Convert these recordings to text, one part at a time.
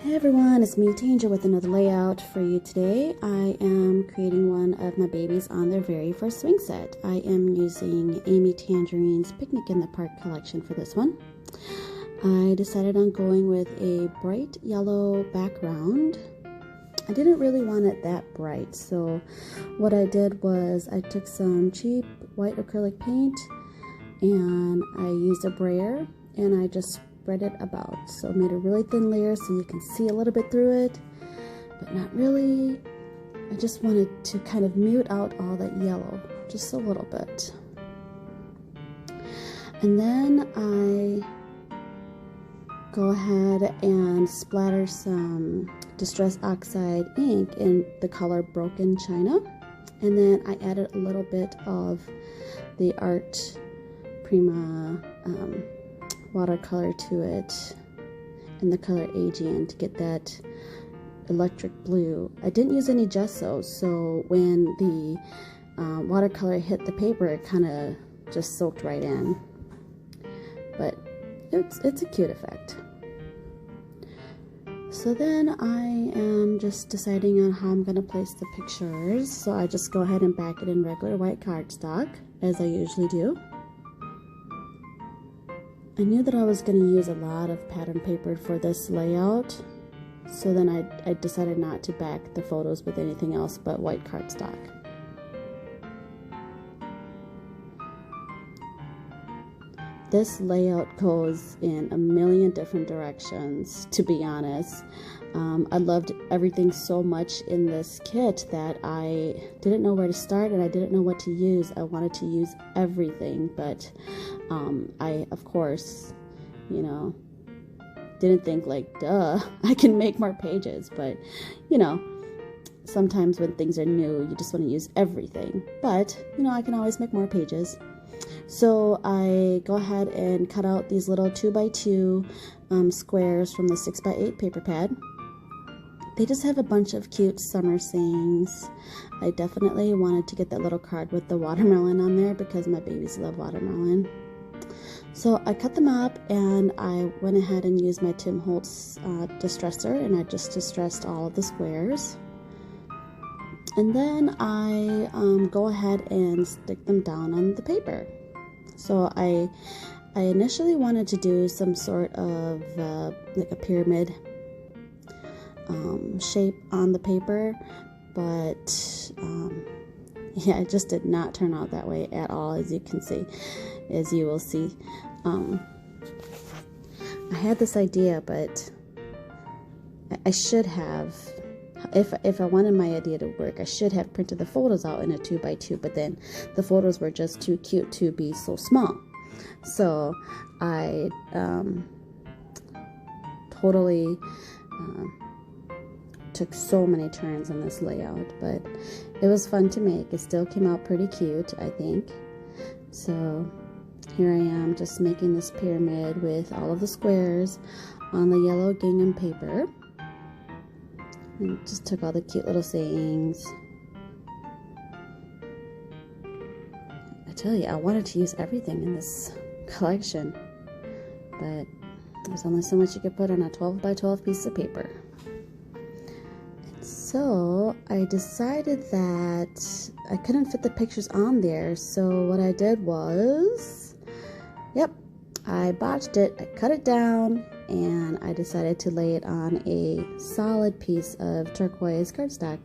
Hey everyone, it's me, Tanger, with another layout for you today. I am creating one of my babies on their very first swing set. I am using Amy Tangerine's Picnic in the Park collection for this one. I decided on going with a bright yellow background. I didn't really want it that bright, so what I did was I took some cheap white acrylic paint and I used a brayer and I just spread it about. So I made a really thin layer so you can see a little bit through it, but not really. I just wanted to kind of mute out all that yellow, just a little bit. And then I go ahead and splatter some Distress Oxide ink in the color Broken China. And then I added a little bit of the Art Prima watercolor to it in the color Aegean to get that electric blue. I didn't use any gesso, so when the watercolor hit the paper, it kind of just soaked right in. But it's a cute effect. So then I am just deciding on how I'm going to place the pictures. So I just go ahead and back it in regular white cardstock, as I usually do. I knew that I was going to use a lot of pattern paper for this layout, so then I decided not to back the photos with anything else but white cardstock. This layout goes in a million different directions, to be honest. I loved everything so much in this kit that I didn't know where to start and I didn't know what to use. I wanted to use everything, but I, of course, you know, didn't think like, duh, I can make more pages. But, you know, sometimes when things are new, you just want to use everything. But, you know, I can always make more pages. So I go ahead and cut out these little 2x2 squares from the 6x8 paper pad. They just have a bunch of cute summer sayings. I definitely wanted to get that little card with the watermelon on there because my babies love watermelon. So I cut them up and I went ahead and used my Tim Holtz distresser, and I just distressed all of the squares. And then I go ahead and stick them down on the paper. So I initially wanted to do some sort of like a pyramid shape on the paper, but yeah, it just did not turn out that way at all, as you can see, as you will see. I had this idea, but I should have, if I wanted my idea to work, I should have printed the photos out in a 2x2, but then the photos were just too cute to be so small. So I totally took so many turns on this layout, but it was fun to make. It still came out pretty cute, I think. So here I am just making this pyramid with all of the squares on the yellow gingham paper. And just took all the cute little sayings. I tell you, I wanted to use everything in this collection, but there's only so much you could put on a 12x12 piece of paper. And so I decided that I couldn't fit the pictures on there, so what I did was, yep, I botched it. I cut it down and I decided to lay it on a solid piece of turquoise cardstock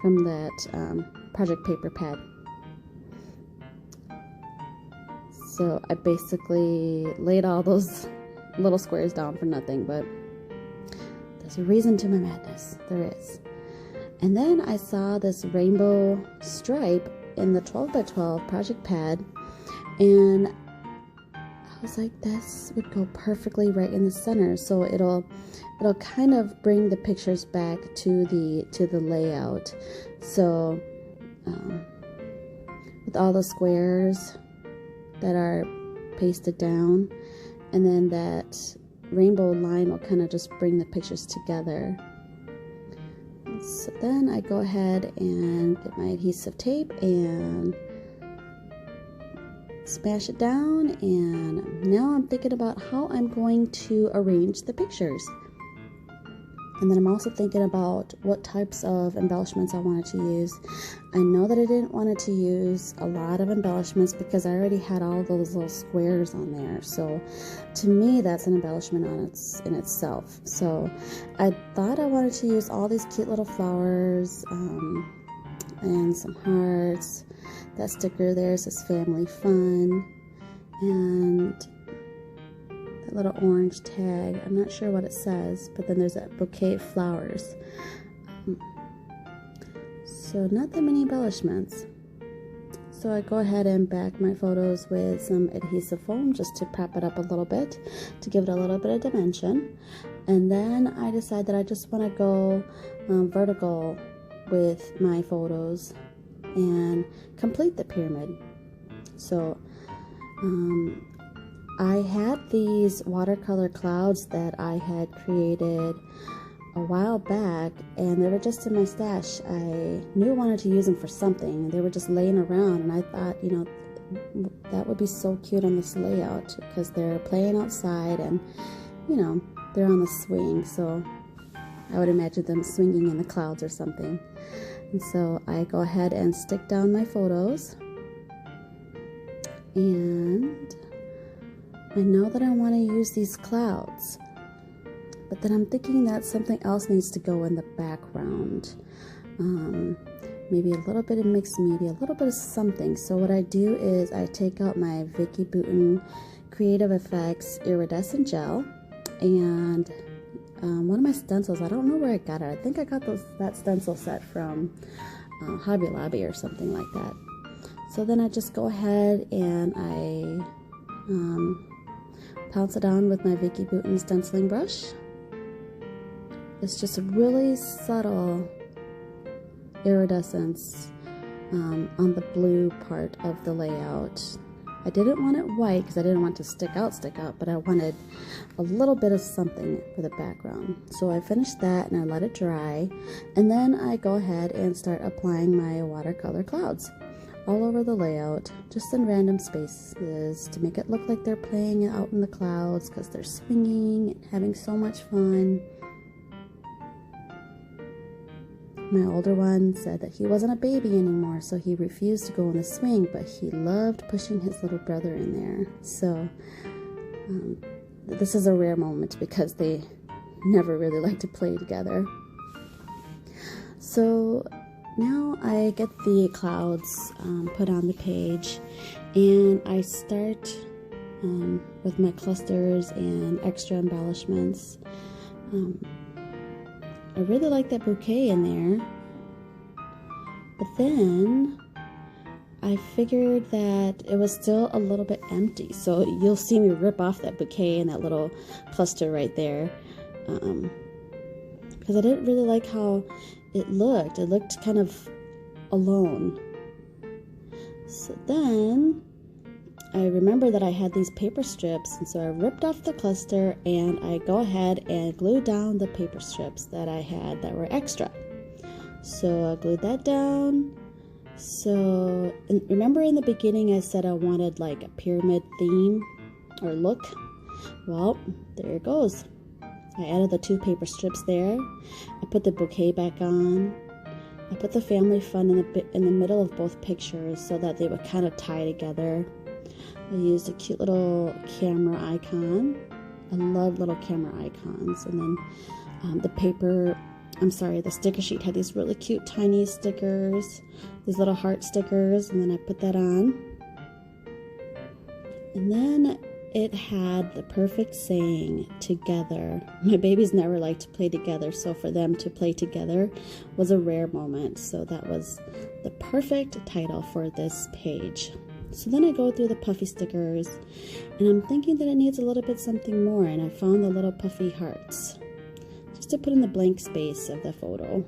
from that project paper pad. So I basically laid all those little squares down for nothing, but there's a reason to my madness. There is. And then I saw this rainbow stripe in the 12x12 project pad, and I was like, this would go perfectly right in the center, so it'll kind of bring the pictures back to the layout. So with all the squares that are pasted down, and then that rainbow line will kind of just bring the pictures together. So then I go ahead and get my adhesive tape and smash it down, and now I'm thinking about how I'm going to arrange the pictures. And then I'm also thinking about what types of embellishments I wanted to use. I know that I didn't want to use a lot of embellishments because I already had all those little squares on there. So to me, that's an embellishment in itself. So I thought I wanted to use all these cute little flowers and some hearts. That sticker there says family fun. And little orange tag. I'm not sure what it says, but then there's that bouquet of flowers. So not that many embellishments. So I go ahead and back my photos with some adhesive foam just to prop it up a little bit, to give it a little bit of dimension. And then I decide that I just want to go vertical with my photos and complete the pyramid. So I had these watercolor clouds that I had created a while back, and they were just in my stash. I knew I wanted to use them for something. They were just laying around, and I thought, you know, that would be so cute on this layout because they're playing outside and, you know, they're on the swing. So I would imagine them swinging in the clouds or something. And so I go ahead and stick down my photos, and I know that I want to use these clouds, but then I'm thinking that something else needs to go in the background. Maybe a little bit of mixed media, a little bit of something. So what I do is I take out my Vicki Boutin Creative Effects Iridescent Gel and one of my stencils. I don't know where I got it. I think I got that stencil set from Hobby Lobby or something like that. So then I just go ahead and I pounce it on with my Vicki Boutin stenciling brush. It's just a really subtle iridescence on the blue part of the layout. I didn't want it white because I didn't want it to stick out, but I wanted a little bit of something for the background. So I finished that and I let it dry, and then I go ahead and start applying my watercolor clouds all over the layout, just in random spaces to make it look like they're playing out in the clouds because they're swinging and having so much fun. My older one said that he wasn't a baby anymore, so he refused to go on the swing, but he loved pushing his little brother in there. So this is a rare moment because they never really like to play together. So now I get the clouds put on the page, and I start with my clusters and extra embellishments. I really like that bouquet in there, but then I figured that it was still a little bit empty, so you'll see me rip off that bouquet and that little cluster right there, because I didn't really like how it looked kind of alone. So then I remember that I had these paper strips, and so I ripped off the cluster and I go ahead and glued down the paper strips that I had that were extra. So I glued that down. So remember in the beginning I said I wanted like a pyramid theme or look? Well, there it goes. I added the 2 paper strips there. I put the bouquet back on. I put the family fun in the middle of both pictures so that they would kind of tie together. I used a cute little camera icon. I love little camera icons. And then the sticker sheet had these really cute tiny stickers, these little heart stickers, and then I put that on. And then it had the perfect saying, together. My babies never like to play together, so for them to play together was a rare moment. So that was the perfect title for this page. So then I go through the puffy stickers, and I'm thinking that it needs a little bit something more, and I found the little puffy hearts just to put in the blank space of the photo.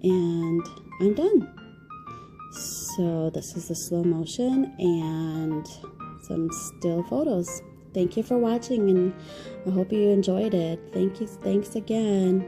And I'm done. So this is the slow motion and some still photos. Thank you for watching, and I hope you enjoyed it. Thanks again.